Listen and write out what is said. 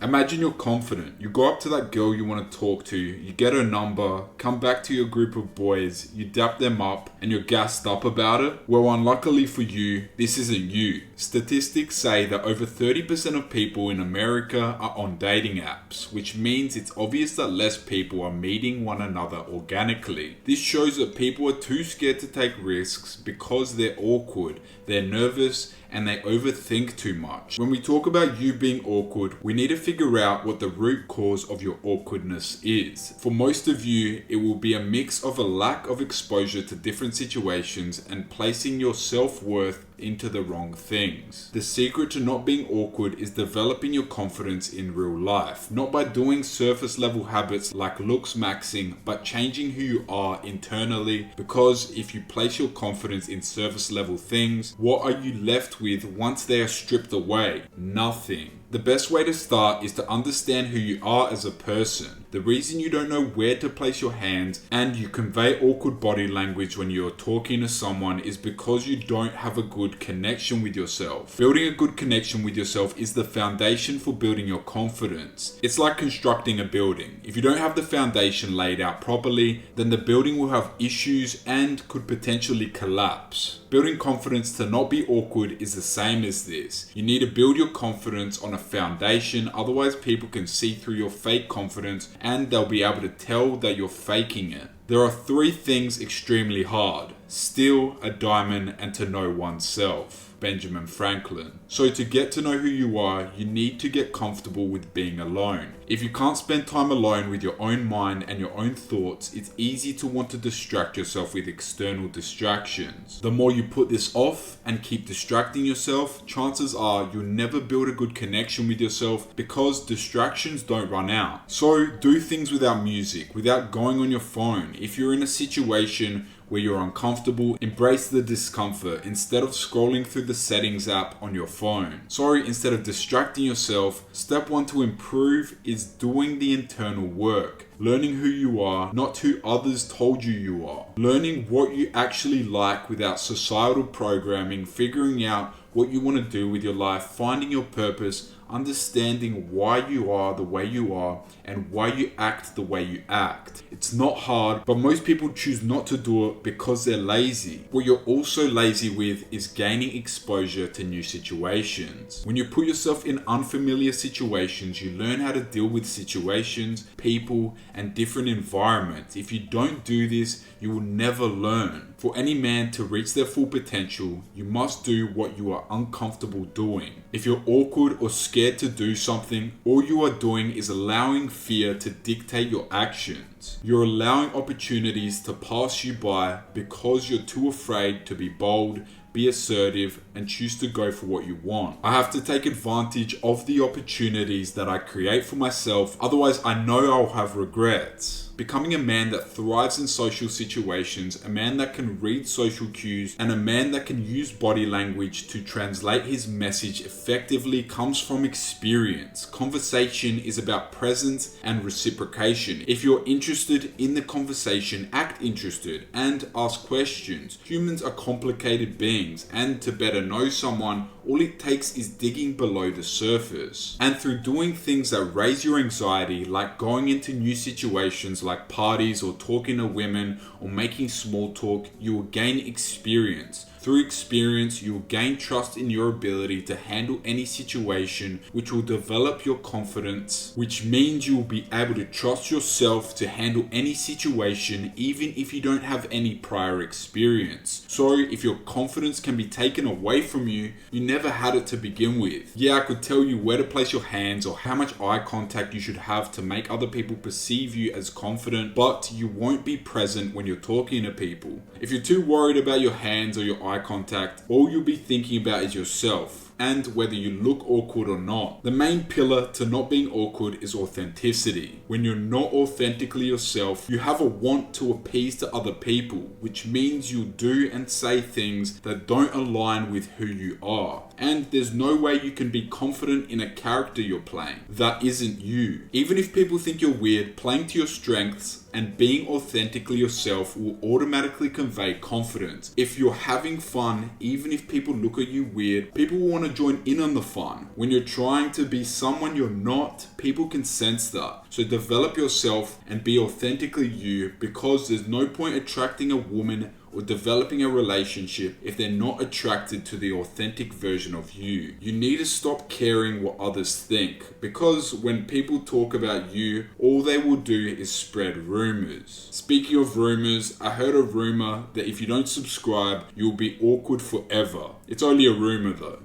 Imagine you're confident. You go up to that girl you want to talk to, you get her number, come back to your group of boys, you dap them up, and you're gassed up about it. Well, unluckily for you, this isn't you. Statistics say that over 30% of people in America are on dating apps, which means it's obvious that less people are meeting one another organically. This shows that people are too scared to take risks because they're awkward, they're nervous, and they overthink too much. When we talk about you being awkward, we need to figure out what the root cause of your awkwardness is. For most of you, it will be a mix of a lack of exposure to different situations and placing your self-worth into the wrong things. The secret to not being awkward is developing your confidence in real life, not by doing surface level habits like looks maxing, but changing who you are internally, because if you place your confidence in surface level things, what are you left with once they are stripped away? Nothing. The best way to start is to understand who you are as a person. The reason you don't know where to place your hands and you convey awkward body language when you're talking to someone is because you don't have a good connection with yourself. Building a good connection with yourself is the foundation for building your confidence. It's like constructing a building. If you don't have the foundation laid out properly, then the building will have issues and could potentially collapse. Building confidence to not be awkward is the same as this. You need to build your confidence on a foundation, otherwise people can see through your fake confidence and they'll be able to tell that you're faking it. There are 3 things extremely hard: steal, a diamond, and to know oneself. Benjamin Franklin. So to get to know who you are, you need to get comfortable with being alone. If you can't spend time alone with your own mind and your own thoughts, it's easy to want to distract yourself with external distractions. The more you put this off and keep distracting yourself, chances are you'll never build a good connection with yourself because distractions don't run out. So do things without music, without going on your phone. If you're in a situation where you're uncomfortable, embrace the discomfort instead of scrolling through the settings app on your phone. Instead of distracting yourself, step 1 to improve is doing the internal work. Learning who you are, not who others told you are. Learning what you actually like without societal programming, figuring out what you want to do with your life, finding your purpose, understanding why you are the way you are and why you act the way you act. It's not hard, but most people choose not to do it because they're lazy. What you're also lazy with is gaining exposure to new situations. When you put yourself in unfamiliar situations, you learn how to deal with situations, people, and different environments. If you don't do this, you will never learn. For any man to reach their full potential, you must do what you are uncomfortable doing. If you're awkward or scared to do something, all you are doing is allowing fear to dictate your actions. You're allowing opportunities to pass you by because you're too afraid to be bold, be assertive, and choose to go for what you want. I have to take advantage of the opportunities that I create for myself, otherwise I know I'll have regrets. Becoming a man that thrives in social situations, a man that can read social cues, and a man that can use body language to translate his message effectively comes from experience. Conversation is about presence and reciprocation. If you're interested in the conversation, act interested and ask questions. Humans are complicated beings, and to better know someone, all it takes is digging below the surface. And through doing things that raise your anxiety, like going into new situations like parties or talking to women or making small talk, you will gain experience. Through experience, you will gain trust in your ability to handle any situation, which will develop your confidence, which means you will be able to trust yourself to handle any situation, even if you don't have any prior experience. So if your confidence can be taken away from you, you never had it to begin with. Yeah, I could tell you where to place your hands or how much eye contact you should have to make other people perceive you as confident, but you won't be present when you're talking to people. If you're too worried about your hands or your eye contact, all you'll be thinking about is yourself and whether you look awkward or not. The main pillar to not being awkward is authenticity. When you're not authentically yourself, you have a want to appease to other people, which means you'll do and say things that don't align with who you are. and there's no way you can be confident in a character you're playing that isn't you. Even if people think you're weird, playing to your strengths and being authentically yourself will automatically convey confidence. If you're having fun, even if people look at you weird, people will want to join in on the fun. When you're trying to be someone you're not, people can sense that. So develop yourself and be authentically you, because there's no point attracting a woman or developing a relationship if they're not attracted to the authentic version of you. You need to stop caring what others think, because when people talk about you, all they will do is spread rumors. Speaking of rumors, I heard a rumor that if you don't subscribe, you'll be awkward forever. It's only a rumor though.